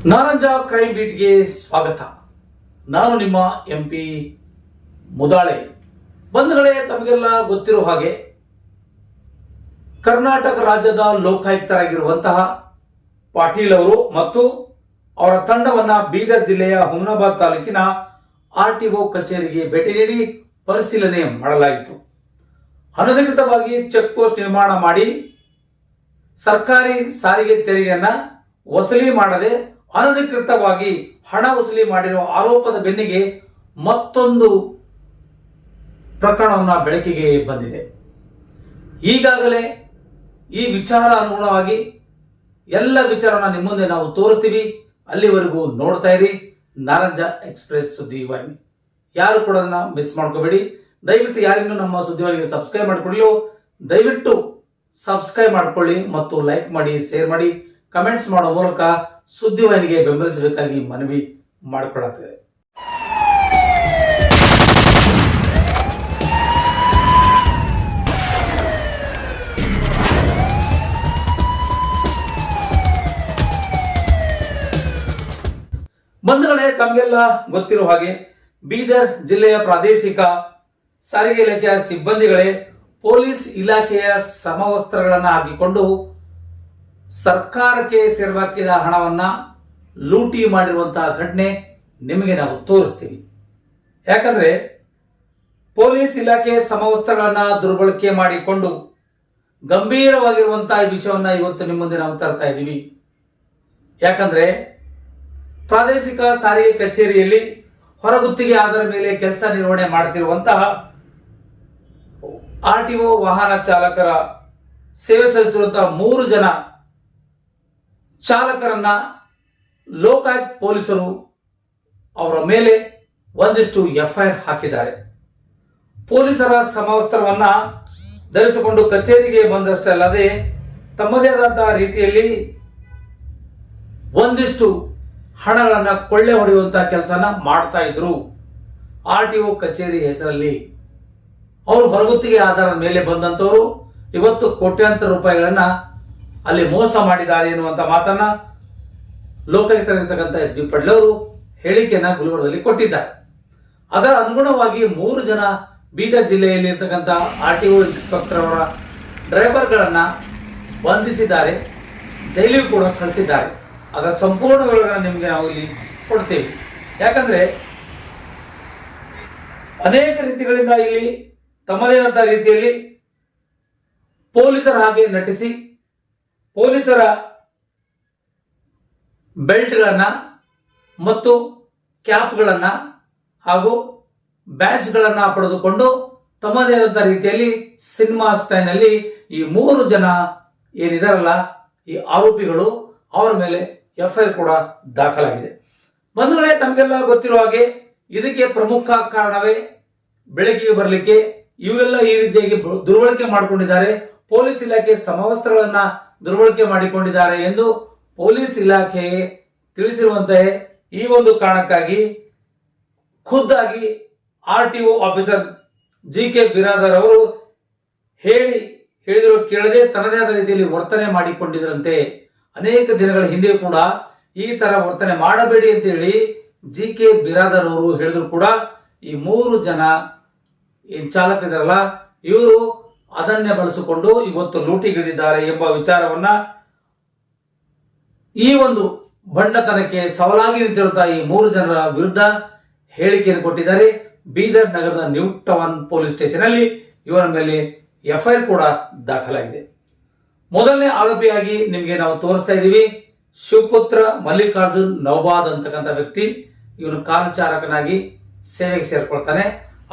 Naranja crime ಬೀಟ್ಗೆ ಸ್ವಾಗತ. ನಾನು ನಿಮ್ಮ MP ಮುದಾಳೆ. ಬಂಧುಗಳೇ, ತಮಗೆಲ್ಲ ಗೊತ್ತಿರೋ ಹಾಗೆ ಕರ್ನಾಟಕ ರಾಜ್ಯದ ಲೋಕಾಯುಕ್ತರಾಗಿರುವಂತಹ ಪಾಟೀಲ್ ಅವರು ಮತ್ತು ಅವರ ತಂಡವನ್ನ ಬೀದರ್ ಜಿಲ್ಲೆಯ ಹುಮನಾಬಾದ್ ತಾಲೂಕಿನ RTO ಕಚೇರಿಗೆ ಭೇಟಿ ನೀಡಿ ಪರಿಶೀಲನೆ ಮಾಡಲಾಯಿತು. ಅನಧಿಕೃತವಾಗಿ ಚೆಕ್ ಪೋಸ್ಟ್ ನಿರ್ಮಾಣ ಮಾಡಿ ಸರ್ಕಾರಿ ಸಾರಿಗೆ ತೆರಿಗೆಯನ್ನ ವಸೂಲಿ ಮಾಡದೆ ಅನಧಿಕೃತವಾಗಿ ಹಣ ವಸೂಲಿ ಮಾಡಿರುವ ಆರೋಪದ ಬೆನ್ನಿಗೆ ಮತ್ತೊಂದು ಪ್ರಕರಣವನ್ನು ಬೆಳಕಿಗೆ ಬಂದಿದೆ. ಈಗಾಗಲೇ ಈ ವಿಚಾರ ಅನುಗುಣವಾಗಿ ಎಲ್ಲ ವಿಚಾರನ ನಿಮ್ಮ ಮುಂದೆ ನಾವು ತೋರಿಸ್ತೀವಿ. ಅಲ್ಲಿವರೆಗೂ ನೋಡ್ತಾ ಇರಿ ನಾರಂಜ ಎಕ್ಸ್ಪ್ರೆಸ್ ಸುದ್ದಿವಾಹಿನಿ. ಯಾರು ಕೂಡ ಅದನ್ನ ಮಿಸ್ ಮಾಡ್ಕೋಬೇಡಿ. ದಯವಿಟ್ಟು ಯಾರಿನ್ನೂ ನಮ್ಮ ಸುದ್ದಿವಾಹಿನಿಗೆ ಸಬ್ಸ್ಕ್ರೈಬ್ ಮಾಡ್ಕೊಳ್ಳಿ, ದಯವಿಟ್ಟು ಸಬ್ಸ್ಕ್ರೈಬ್ ಮಾಡ್ಕೊಳ್ಳಿ ಮತ್ತು ಲೈಕ್ ಮಾಡಿ, ಶೇರ್ ಮಾಡಿ, ಕಮೆಂಟ್ಸ್ ಮಾಡೋ ಮೂಲಕ ಸುದ್ದಿವಾಹಿನಿಗೆ ಬೆಂಬಲಿಸಬೇಕಾಗಿ ಮನವಿ ಮಾಡಿಕೊಳ್ಳುತ್ತದೆ. ಬಂಧುಗಳೇ, ತಮಗೆಲ್ಲ ಗೊತ್ತಿರೋ ಹಾಗೆ ಬೀದರ್ ಜಿಲ್ಲೆಯ ಪ್ರಾದೇಶಿಕ ಸಾರಿಗೆ ಇಲಾಖೆಯ ಸಿಬ್ಬಂದಿಗಳೇ ಪೊಲೀಸ್ ಇಲಾಖೆಯ ಸಮವಸ್ತ್ರಗಳನ್ನು ಹಾಕಿಕೊಂಡು ಸರ್ಕಾರಕ್ಕೆ ಸೇರಬೇಕಾದ ಹಣವನ್ನ ಲೂಟಿ ಮಾಡಿರುವಂತಹ ಘಟನೆ ನಿಮಗೆ ನಾವು ತೋರಿಸ್ತೀವಿ. ಯಾಕಂದ್ರೆ ಪೊಲೀಸ್ ಇಲಾಖೆ ಸಮವಸ್ತ್ರಗಳನ್ನ ದುರ್ಬಳಕೆ ಮಾಡಿಕೊಂಡು ಗಂಭೀರವಾಗಿರುವಂತಹ ವಿಷಯವನ್ನ ಇವತ್ತು ನಿಮ್ಮ ಮುಂದೆ ನಾವು ತರ್ತಾ ಇದ್ದೀವಿ. ಯಾಕಂದ್ರೆ ಪ್ರಾದೇಶಿಕ ಸಾರಿಗೆ ಕಚೇರಿಯಲ್ಲಿ ಹೊರಗುತ್ತಿಗೆ ಆಧಾರದ ಮೇಲೆ ಕೆಲಸ ನಿರ್ವಹಣೆ ಮಾಡುತ್ತಿರುವಂತಹ RTO ವಾಹನ ಚಾಲಕರ ಸೇವೆ ಸಲ್ಲಿಸುವಂತಹ 3 ಜನ ಚಾಲಕರನ್ನ ಲೋಕಾಯುಕ್ತ ಪೊಲೀಸರು ಅವರ ಮೇಲೆ ಒಂದಿಷ್ಟು FIR ಹಾಕಿದ್ದಾರೆ. ಪೊಲೀಸರ ಸಮವಸ್ತ್ರವನ್ನ ಧರಿಸಿಕೊಂಡು ಕಚೇರಿಗೆ ಬಂದಷ್ಟೇ ಅಲ್ಲದೆ ತಮ್ಮದೇ ಆದಂತಹ ರೀತಿಯಲ್ಲಿ ಒಂದಿಷ್ಟು ಹಣಗಳನ್ನ ಕೊಳ್ಳೆ ಹೊಡೆಯುವಂತಹ ಕೆಲಸನ ಮಾಡ್ತಾ ಇದ್ರು. RTO ಕಚೇರಿ ಹೆಸರಲ್ಲಿ ಅವರು ಹೊರಗುತ್ತಿಗೆ ಆಧಾರದ ಮೇಲೆ ಬಂದಂತವರು ಇವತ್ತು ಕೋಟ್ಯಾಂತರ ರೂಪಾಯಿಗಳನ್ನ ಅಲ್ಲಿ ಮೋಸ ಮಾಡಿದ್ದಾರೆ ಎನ್ನುವಂತ ಮಾತನ್ನ ಲೋಕಾಯುಕ್ತರಾಗಿರ್ತಕ್ಕಂಥ SB ಪಾಟೀಲ್ ಅವರು ಹೇಳಿಕೆಯನ್ನ ಗುಲ್ಬರ್ಗದಲ್ಲಿ ಕೊಟ್ಟಿದ್ದಾರೆ. ಅದರ ಅನುಗುಣವಾಗಿ 3 ಜನ ಬೀದರ್ ಜಿಲ್ಲೆಯಲ್ಲಿ ಇರ್ತಕ್ಕಂಥ RTO ಇನ್ಸ್ಪೆಕ್ಟರ್ ಅವರ ಡ್ರೈವರ್ಗಳನ್ನ ಬಂಧಿಸಿದ್ದಾರೆ, ಜೈಲಿಗೆ ಕೂಡ ಕಳಿಸಿದ್ದಾರೆ. ಅದರ ಸಂಪೂರ್ಣ ವಿವರಗಳನ್ನು ನಿಮಗೆ ನಾವು ಇಲ್ಲಿ ಕೊಡ್ತೇವೆ. ಯಾಕಂದ್ರೆ ಅನೇಕ ರೀತಿಗಳಿಂದ ಇಲ್ಲಿ ತಮ್ಮದೇ ಆದಂತಹ ರೀತಿಯಲ್ಲಿ ಪೊಲೀಸರ ಹಾಗೆ ನಟಿಸಿ ಪೊಲೀಸರ ಬೆಲ್ಟ್ಗಳನ್ನ ಮತ್ತು ಕ್ಯಾಪ್ಗಳನ್ನ ಹಾಗೂ ಬ್ಯಾಚ್ಗಳನ್ನ ಪಡೆದುಕೊಂಡು ತಮ್ಮದೇ ಆದಂತಹ ರೀತಿಯಲ್ಲಿ ಸಿನಿಮಾ ಸ್ಟೈಲ್ನಲ್ಲಿ ಈ 3 ಜನ ಏನಿದಾರಲ್ಲ ಈ ಆರೋಪಿಗಳು ಅವರ ಮೇಲೆ FIR ಕೂಡ ದಾಖಲಾಗಿದೆ. ಬಂಧುಗಳೇ, ತಮಗೆಲ್ಲ ಗೊತ್ತಿರುವ ಹಾಗೆ ಇದಕ್ಕೆ ಪ್ರಮುಖ ಕಾರಣವೇ ಬೆಳಕಿಗೆ ಬರಲಿಕ್ಕೆ ಇವೆಲ್ಲ ಈ ರೀತಿಯಾಗಿ ದುರ್ಬಳಕೆ ಮಾಡಿಕೊಂಡಿದ್ದಾರೆ, ಪೊಲೀಸ್ ಇಲಾಖೆ ಸಮವಸ್ತ್ರಗಳನ್ನ ದುರ್ಬಳಕೆ ಮಾಡಿಕೊಂಡಿದ್ದಾರೆ ಎಂದು ಪೊಲೀಸ್ ಇಲಾಖೆ ತಿಳಿಸಿರುವಂತೆ ಈ ಒಂದು ಕಾರಣಕ್ಕಾಗಿ ಖುದ್ದಾಗಿ RTO ಆಫೀಸರ್ GK ಬಿರಾದರ್ ಅವರು ಹೇಳಿದ್ರು ಕೇಳದೆ ತನ್ನದೇ ಆದ ರೀತಿಯಲ್ಲಿ ವರ್ತನೆ ಮಾಡಿಕೊಂಡಿದ್ರಂತೆ. ಅನೇಕ ದಿನಗಳ ಹಿಂದೆ ಕೂಡ ಈ ತರ ವರ್ತನೆ ಮಾಡಬೇಡಿ ಅಂತ ಹೇಳಿ GK ಬಿರಾದರ್ ಅವರು ಹೇಳಿದ್ರು ಕೂಡ ಈ 3 ಜನ ಚಾಲಕರಿದಾರಲ್ಲ ಇವರು ಅದನ್ನೇ ಬಳಸಿಕೊಂಡು ಇವತ್ತು ಲೂಟಿಗಿಳಿದಿದ್ದಾರೆ ಎಂಬ ವಿಚಾರವನ್ನ ಈ ಒಂದು ಬಂಡತನಕ್ಕೆ ಸವಾಲಾಗಿ ನಿಂತಿರುವಂತಹ ಈ 3 ಜನರ ವಿರುದ್ಧ ಹೇಳಿಕೆಯನ್ನು ಕೊಟ್ಟಿದ್ದಾರೆ. ಬೀದರ್ ನಗರದ ನ್ಯೂ ಟೌನ್ ಪೊಲೀಸ್ ಸ್ಟೇಷನ್ ಅಲ್ಲಿ ಇವರ ಮೇಲೆ FIR ಕೂಡ ದಾಖಲಾಗಿದೆ. ಮೊದಲನೇ ಆರೋಪಿಯಾಗಿ ನಿಮಗೆ ನಾವು ತೋರಿಸ್ತಾ ಇದ್ದೀವಿ ಶಿವಪುತ್ರ ಮಲ್ಲಿಕಾರ್ಜುನ್ ನೌಬಾದ್ ಅಂತಕ್ಕಂಥ ವ್ಯಕ್ತಿ. ಇವನು ಕಾರು ಚಾಲಕನಾಗಿ ಸೇವೆಗೆ ಸೇರ್ಕೊಳ್ತಾನೆ.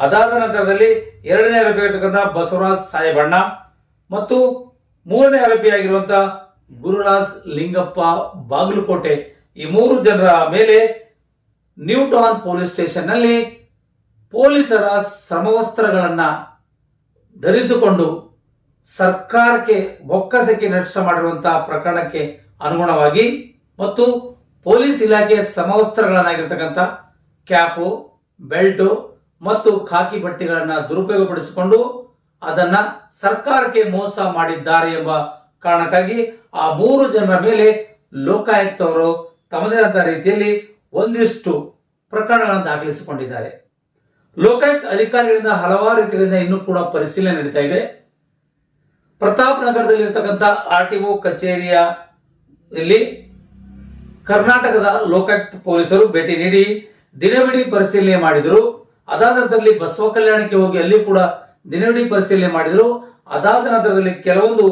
ಅದಾದ ನಂತರದಲ್ಲಿ 2ನೇ ಆರೋಪಿ ಆಗಿರ್ತಕ್ಕಂಥ ಬಸವರಾಜ್ ಸಾಹೇಬಣ್ಣ ಮತ್ತು 3ನೇ ಆರೋಪಿಯಾಗಿರುವಂತಹ ಗುರುರಾಜ್ ಲಿಂಗಪ್ಪ ಬಾಗಲಕೋಟೆ, ಈ 3 ಜನರ ಮೇಲೆ ನ್ಯೂ ಟೌನ್ ಪೊಲೀಸ್ ಸ್ಟೇಷನ್ ನಲ್ಲಿ ಪೊಲೀಸರ ಸಮವಸ್ತ್ರಗಳನ್ನ ಧರಿಸಿಕೊಂಡು ಸರ್ಕಾರಕ್ಕೆ ಬೊಕ್ಕಸಕ್ಕೆ ನಷ್ಟ ಮಾಡಿರುವಂತಹ ಪ್ರಕರಣಕ್ಕೆ ಅನುಗುಣವಾಗಿ ಮತ್ತು ಪೊಲೀಸ್ ಇಲಾಖೆಯ ಸಮವಸ್ತ್ರಗಳನ್ನಾಗಿರ್ತಕ್ಕಂಥ ಕ್ಯಾಪು, ಬೆಲ್ಟು ಮತ್ತು ಖಾಕಿ ಬಟ್ಟೆಗಳನ್ನ ದುರುಪಯೋಗಪಡಿಸಿಕೊಂಡು ಅದನ್ನ ಸರ್ಕಾರಕ್ಕೆ ಮೋಸ ಮಾಡಿದ್ದಾರೆ ಎಂಬ ಕಾರಣಕ್ಕಾಗಿ ಆ 3 ಜನರ ಮೇಲೆ ಲೋಕಾಯುಕ್ತ ಅವರು ತಮ್ಮದೇ ಆದ ರೀತಿಯಲ್ಲಿ ಒಂದಿಷ್ಟು ಪ್ರಕರಣಗಳನ್ನು ದಾಖಲಿಸಿಕೊಂಡಿದ್ದಾರೆ. ಲೋಕಾಯುಕ್ತ ಅಧಿಕಾರಿಗಳಿಂದ ಹಲವಾರು ರೀತಿಗಳಿಂದ ಇನ್ನೂ ಕೂಡ ಪರಿಶೀಲನೆ ನಡೀತಾ ಇದೆ. ಪ್ರತಾಪ್ ನಗರದಲ್ಲಿರ್ತಕ್ಕಂಥ RTO ಕಚೇರಿಯ ಇಲ್ಲಿ ಕರ್ನಾಟಕದ ಲೋಕಾಯುಕ್ತ ಪೊಲೀಸರು ಭೇಟಿ ನೀಡಿ ದಿನವಿಡೀ ಪರಿಶೀಲನೆ ಮಾಡಿದರು. ಅದಾದ ನಂತರದಲ್ಲಿ ಬಸವ ಕಲ್ಯಾಣಕ್ಕೆ ಹೋಗಿ ಅಲ್ಲಿ ಕೂಡ ದಿನವಿಡೀ ಪರಿಶೀಲನೆ ಮಾಡಿದರು. ಅದಾದ ನಂತರದಲ್ಲಿ ಕೆಲವೊಂದು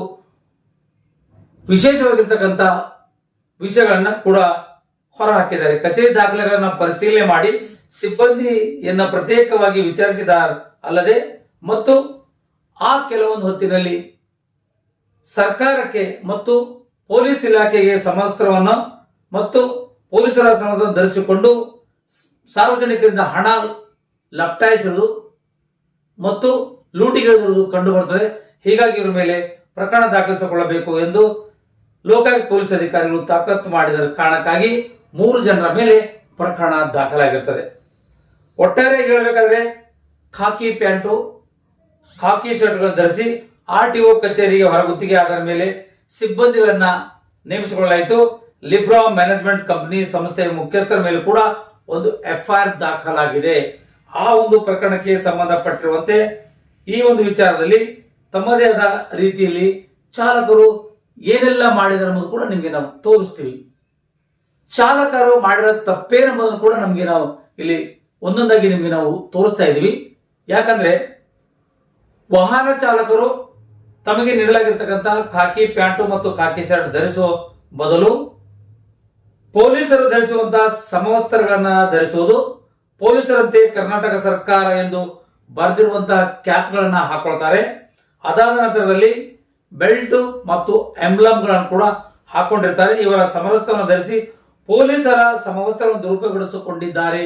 ವಿಶೇಷವಾಗಿರ್ತಕ್ಕಂಥ ವಿಷಯಗಳನ್ನ ಕೂಡ ಹೊರ ಹಾಕಿದ್ದಾರೆ. ಕಚೇರಿ ದಾಖಲೆಗಳನ್ನ ಪರಿಶೀಲನೆ ಮಾಡಿ ಸಿಬ್ಬಂದಿಯನ್ನ ಪ್ರತ್ಯೇಕವಾಗಿ ವಿಚಾರಿಸಿದ ಅಲ್ಲದೆ ಮತ್ತು ಆ ಕೆಲವೊಂದು ಹೊತ್ತಿನಲ್ಲಿ ಸರ್ಕಾರಕ್ಕೆ ಮತ್ತು ಪೊಲೀಸ್ ಇಲಾಖೆಗೆ ಸಮವಸ್ತ್ರವನ್ನು ಮತ್ತು ಪೊಲೀಸರ ಸಮವಸ್ತ್ರವನ್ನು ಧರಿಸಿಕೊಂಡು ಸಾರ್ವಜನಿಕರಿಂದ ಹಣ ಲಪ್ಟಾಯಿಸುವುದು ಮತ್ತು ಲೂಟಿಗಿರುವುದು ಕಂಡು ಬರುತ್ತದೆ. ಹೀಗಾಗಿ ಇವರ ಮೇಲೆ ಪ್ರಕರಣ ದಾಖಲಿಸಿಕೊಳ್ಳಬೇಕು ಎಂದು ಲೋಕಾಯುಕ್ತ ಪೊಲೀಸ್ ಅಧಿಕಾರಿಗಳು ತಾಕತ್ತು ಮಾಡಿದ ಕಾರಣಕ್ಕಾಗಿ 3 ಜನರ ಮೇಲೆ ಪ್ರಕರಣ ದಾಖಲಾಗಿರುತ್ತದೆ. ಒಟ್ಟಾರೆ ಹೇಳಬೇಕಾದ್ರೆ ಖಾಕಿ ಪ್ಯಾಂಟು, ಖಾಕಿ ಶರ್ಟ್ಗಳನ್ನು ಧರಿಸಿ RTO ಕಚೇರಿಗೆ ಹೊರಗುತ್ತಿಗೆ ಆಧಾರ ಮೇಲೆ ಸಿಬ್ಬಂದಿಗಳನ್ನ ನೇಮಿಸಿಕೊಳ್ಳಲಾಯಿತು. ಲಿಬ್ರಾ ಮ್ಯಾನೇಜ್ಮೆಂಟ್ ಕಂಪನಿ ಸಂಸ್ಥೆಯ ಮುಖ್ಯಸ್ಥರ ಮೇಲೆ ಕೂಡ ಒಂದು FIR ದಾಖಲಾಗಿದೆ. ಆ ಒಂದು ಪ್ರಕರಣಕ್ಕೆ ಸಂಬಂಧಪಟ್ಟಿರುವಂತೆ ಈ ಒಂದು ವಿಚಾರದಲ್ಲಿ ತಮ್ಮದೇ ಆದ ರೀತಿಯಲ್ಲಿ ಚಾಲಕರು ಏನೆಲ್ಲ ಮಾಡಿದ್ದಾರೆ ಅನ್ನೋದು ಕೂಡ ನಿಮಗೆ ನಾವು ತೋರಿಸ್ತೀವಿ. ಚಾಲಕರು ಮಾಡಿರೋ ತಪ್ಪೇನೆಂಬುದನ್ನು ಕೂಡ ನಮಗೆ ನಾವು ಇಲ್ಲಿ ಒಂದೊಂದಾಗಿ ನಿಮಗೆ ನಾವು ತೋರಿಸ್ತಾ ಇದ್ದೀವಿ. ಯಾಕಂದ್ರೆ ವಾಹನ ಚಾಲಕರು ತಮಗೆ ನೀಡಲಾಗಿರ್ತಕ್ಕಂಥ ಖಾಕಿ ಪ್ಯಾಂಟು ಮತ್ತು ಖಾಕಿ ಶರ್ಟ್ ಧರಿಸುವ ಬದಲು ಪೊಲೀಸರು ಧರಿಸುವಂತಹ ಸಮವಸ್ತ್ರಗಳನ್ನ ಧರಿಸುವುದು, ಪೊಲೀಸರಂತೆ ಕರ್ನಾಟಕ ಸರ್ಕಾರ ಎಂದು ಬರೆದಿರುವಂತಹ ಕ್ಯಾಪ್ಗಳನ್ನ ಹಾಕೊಳ್ತಾರೆ. ಅದಾದ ನಂತರದಲ್ಲಿ ಬೆಲ್ಟ್ ಮತ್ತು ಎಂಬ್ಲಮ್ಗಳನ್ನು ಕೂಡ ಹಾಕೊಂಡಿರ್ತಾರೆ. ಇವರ ಸಮವಸ್ತ್ರವನ್ನು ಧರಿಸಿ ಪೊಲೀಸರ ಸಮವಸ್ತ್ರವನ್ನು ದುರುಪಯೋಗಪಡಿಸಿಕೊಂಡಿದ್ದಾರೆ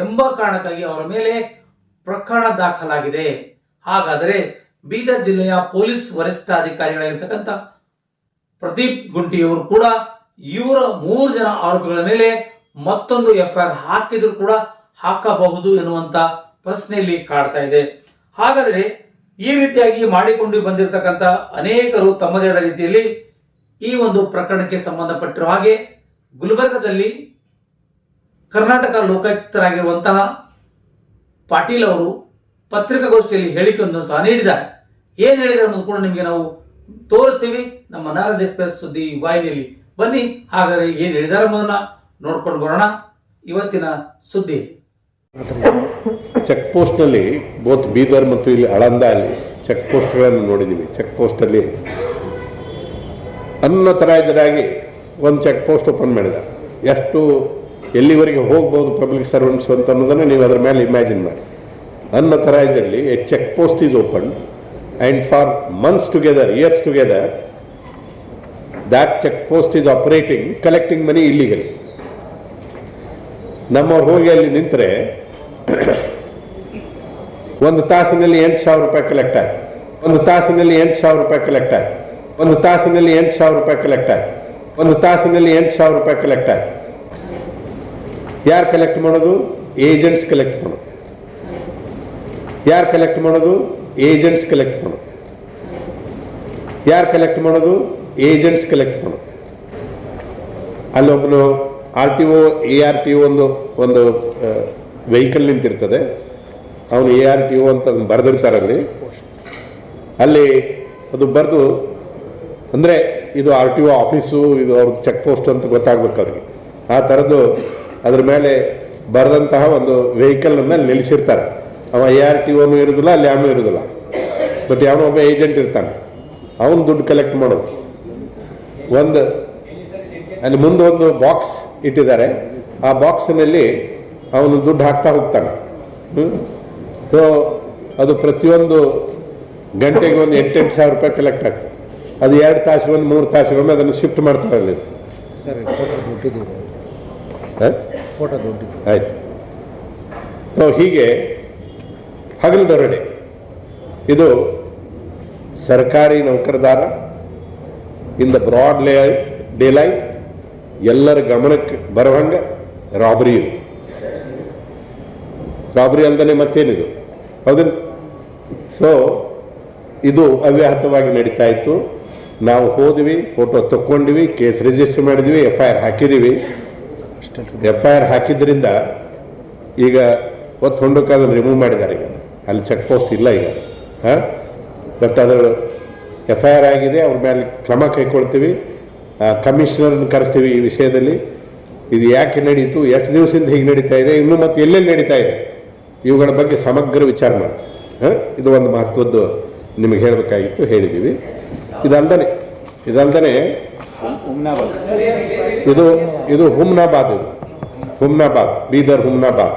ಎಂಬ ಕಾರಣಕ್ಕಾಗಿ ಅವರ ಮೇಲೆ ಪ್ರಕರಣ ದಾಖಲಾಗಿದೆ. ಹಾಗಾದರೆ ಬೀದರ್ ಜಿಲ್ಲೆಯ ಪೊಲೀಸ್ ವರಿಷ್ಠಾಧಿಕಾರಿಗಳಾಗಿರ್ತಕ್ಕಂಥ ಪ್ರದೀಪ್ ಗುಂಟಿಯವರು ಕೂಡ ಇವರ 3 ಜನ ಆರೋಪಿಗಳ ಮೇಲೆ ಮತ್ತೊಂದು FIR ಹಾಕಿದ್ರು ಕೂಡ ಹಾಕಬಹುದು ಎನ್ನುವಂತ ಪ್ರಶ್ನೆಯಲ್ಲಿ ಕಾಡ್ತಾ ಇದೆ. ಹಾಗಾದರೆ ಈ ರೀತಿಯಾಗಿ ಮಾಡಿಕೊಂಡು ಬಂದಿರತಕ್ಕಂಥ ಅನೇಕರು ತಮ್ಮದೇ ಆದ ರೀತಿಯಲ್ಲಿ ಈ ಒಂದು ಪ್ರಕರಣಕ್ಕೆ ಸಂಬಂಧಪಟ್ಟಿರುವ ಹಾಗೆ ಗುಲ್ಬರ್ಗದಲ್ಲಿ ಕರ್ನಾಟಕ ಲೋಕಾಯುಕ್ತರಾಗಿರುವಂತಹ ಪಾಟೀಲ್ ಅವರು ಪತ್ರಿಕಾಗೋಷ್ಠಿಯಲ್ಲಿ ಹೇಳಿಕೆಯನ್ನು ಸಹ ನೀಡಿದ್ದಾರೆ. ಏನ್ ಹೇಳಿದ್ದಾರೆ ಅನ್ನೋದು ಕೂಡ ನಿಮಗೆ ನಾವು ತೋರಿಸ್ತೀವಿ ನಮ್ಮ ನಾರಾಜ್ ಎಕ್ಸ್ಪ್ರೆಸ್ ಸುದ್ದಿ ವಾಹಿನಿಯಲ್ಲಿ. ಬನ್ನಿ ಹಾಗಾದ್ರೆ ಏನ್ ಹೇಳಿದ್ದಾರೆ ಅನ್ನೋದನ್ನ ನೋಡ್ಕೊಂಡು ಬರೋಣ ಇವತ್ತಿನ ಸುದ್ದಿ. ಚೆಕ್ ಪೋಸ್ಟ್ನಲ್ಲಿ ಬೋತ್ ಬೀದರ್ ಮತ್ತು ಇಲ್ಲಿ ಆಳಂದ ಅಲ್ಲಿ ಚೆಕ್ ಪೋಸ್ಟ್ಗಳನ್ನು ನೋಡಿದ್ದೀವಿ. ಚೆಕ್ ಪೋಸ್ಟಲ್ಲಿ ಅನ್ಅಥರೈಸ್ಡಾಗಿ ಒಂದು ಚೆಕ್ ಪೋಸ್ಟ್ ಓಪನ್ ಮಾಡಿದ್ದಾರೆ. ಎಷ್ಟು ಎಲ್ಲಿವರೆಗೆ ಹೋಗ್ಬೋದು ಪಬ್ಲಿಕ್ ಸರ್ವೆಂಟ್ಸ್ ಅಂತ ಅನ್ನೋದನ್ನು ನೀವು ಅದರ ಮೇಲೆ ಇಮ್ಯಾಜಿನ್ ಮಾಡಿ. Unauthorisedly a check post is open and for months together, years together that check post is operating, collecting money illegally. ನಮ್ಮವ್ರು ಹೋಗಿ ಅಲ್ಲಿ ನಿಂತರೆ 1 ತಾಸಿನಲ್ಲಿ 8,000 ರೂಪಾಯಿ ಕಲೆಕ್ಟ್ ಆಯ್ತು. 1 ತಾಸಿನಲ್ಲಿ 8,000 ರೂಪಾಯಿ ಕಲೆಕ್ಟ್ ಆಯ್ತು. 1 ತಾಸಿನಲ್ಲಿ 8,000 ರೂಪಾಯಿ ಕಲೆಕ್ಟ್ ಆಯ್ತು. 1 ತಾಸಿನಲ್ಲಿ 8,000 ರೂಪಾಯಿ ಕಲೆಕ್ಟ್ ಆಯ್ತು. ಯಾರು ಕಲೆಕ್ಟ್ ಮಾಡೋದು? ಏಜೆಂಟ್ಸ್ ಕಲೆಕ್ಟ್ ಮಾಡೋದು. ಯಾರು ಕಲೆಕ್ಟ್ ಮಾಡೋದು? ಏಜೆಂಟ್ಸ್ ಕಲೆಕ್ಟ್ ಮಾಡೋದು. ಯಾರು ಕಲೆಕ್ಟ್ ಮಾಡೋದು? ಏಜೆಂಟ್ಸ್ ಕಲೆಕ್ಟ್ ಮಾಡೋದು. ಅಲ್ಲೊಬ್ಬನು RTO ARTO ಒಂದು ವೆಹಿಕಲ್ ನಿಂತಿರ್ತದೆ. ಅವನು ARTO ಅಂತ ಅದನ್ನು ಬರೆದಿರ್ತಾರಲ್ಲಿ. ಅಲ್ಲಿ ಅದು ಬರೆದು ಅಂದರೆ ಇದು RTO ಆಫೀಸು, ಇದು ಅವ್ರದ್ದು ಚೆಕ್ ಪೋಸ್ಟ್ ಅಂತ ಗೊತ್ತಾಗ್ಬೇಕು ಅವ್ರಿಗೆ. ಆ ಥರದ್ದು ಅದ್ರ ಮೇಲೆ ಬರೆದಂತಹ ಒಂದು ವೆಹಿಕಲನ್ನು ಅಲ್ಲಿ ನಿಲ್ಲಿಸಿರ್ತಾರೆ. ಅವ ARTOನೂ ಇರೋದಿಲ್ಲ, ಅಲ್ಲಿ ಯಾವನೂ ಇರೋದಿಲ್ಲ. ಬಟ್ ಯಾವನೊಬ್ಬ ಏಜೆಂಟ್ ಇರ್ತಾನೆ, ಅವನು ದುಡ್ಡು ಕಲೆಕ್ಟ್ ಮಾಡೋದು. ಅಲ್ಲಿ ಮುಂದೆ ಒಂದು ಬಾಕ್ಸ್ ಇಟ್ಟಿದ್ದಾರೆ. ಆ ಬಾಕ್ಸಿನಲ್ಲಿ ಅವನು ದುಡ್ಡು ಹಾಕ್ತಾ ಹೋಗ್ತಾನೆ. ಸೊ ಅದು ಪ್ರತಿಯೊಂದು ಗಂಟೆಗೆ ಒಂದು 8,000 ಸಾವಿರ ರೂಪಾಯಿ ಕಲೆಕ್ಟ್ ಆಗ್ತದೆ. ಅದು 2 ತಾಸಿಗೊಮ್ಮೆ 3 ತಾಸಿಗೊಮ್ಮೆ ಅದನ್ನು ಶಿಫ್ಟ್ ಮಾಡ್ತಾರೆ ಅಲ್ಲಿ. ಆಯ್ತು. ಸೊ ಹೀಗೆ ಹಗಲು ದರೋಡೆ. ಇದು ಸರ್ಕಾರಿ ನೌಕರದಾರ ಇನ್ ದ ಬ್ರಾಡ್ ಡೇಲೈಟ್ ಎಲ್ಲರ ಗಮನಕ್ಕೆ ಬರುವಂಗೆ ರಾಬರಿ. ಇದು ರಾಬರಿ ಅಲ್ಲದೆ ಮತ್ತೇನಿದು? ಹೌದಲ್ಲ? ಸೊ ಇದು ಅವ್ಯಾಹತವಾಗಿ ನಡೀತಾ ಇತ್ತು. ನಾವು ಹೋದ್ವಿ, ಫೋಟೋ ತಕ್ಕೊಂಡಿವಿ, ಕೇಸ್ ರಿಜಿಸ್ಟರ್ ಮಾಡಿದ್ವಿ, FIR ಹಾಕಿದ್ದೀವಿ. FIR ಹಾಕಿದ್ರಿಂದ ಈಗ ಒತ್ತು ಹೊಂಡಕ್ಕೆ ಅದನ್ನು ರಿಮೂವ್ ಮಾಡಿದ್ದಾರೆ ಈಗ ಅಲ್ಲಿ ಚೆಕ್ ಪೋಸ್ಟ್ ಇಲ್ಲ ಈಗ ಹಾಂ ಬಟ್ ಅದು FIR ಆಗಿದೆ, ಅವ್ರ ಮೇಲೆ ಕ್ರಮ ಕೈಗೊಳ್ತೀವಿ. ಕಮಿಷನರ್ನ ಕರೆಸ್ತೀವಿ ಈ ವಿಷಯದಲ್ಲಿ. ಇದು ಯಾಕೆ ನಡೀತು, ಎಷ್ಟು ದಿವಸದಿಂದ ಹೀಗೆ ನಡೀತಾ ಇದೆ, ಇನ್ನೂ ಮತ್ತೆ ಎಲ್ಲೆಲ್ಲಿ ನಡೀತಾ ಇದೆ, ಇವುಗಳ ಬಗ್ಗೆ ಸಮಗ್ರ ವಿಚಾರ ಮಾಡ್ತೀವಿ. ಇದು ಒಂದು ಮಹತ್ವದ್ದು ನಿಮಗೆ ಹೇಳಬೇಕಾಗಿತ್ತು, ಹೇಳಿದ್ದೀವಿ. ಇದಲ್ದೇ ಇದು ಹುಮ್ನಾಬಾದ್, ಬೀದರ್ ಹುಮ್ನಾಬಾದ್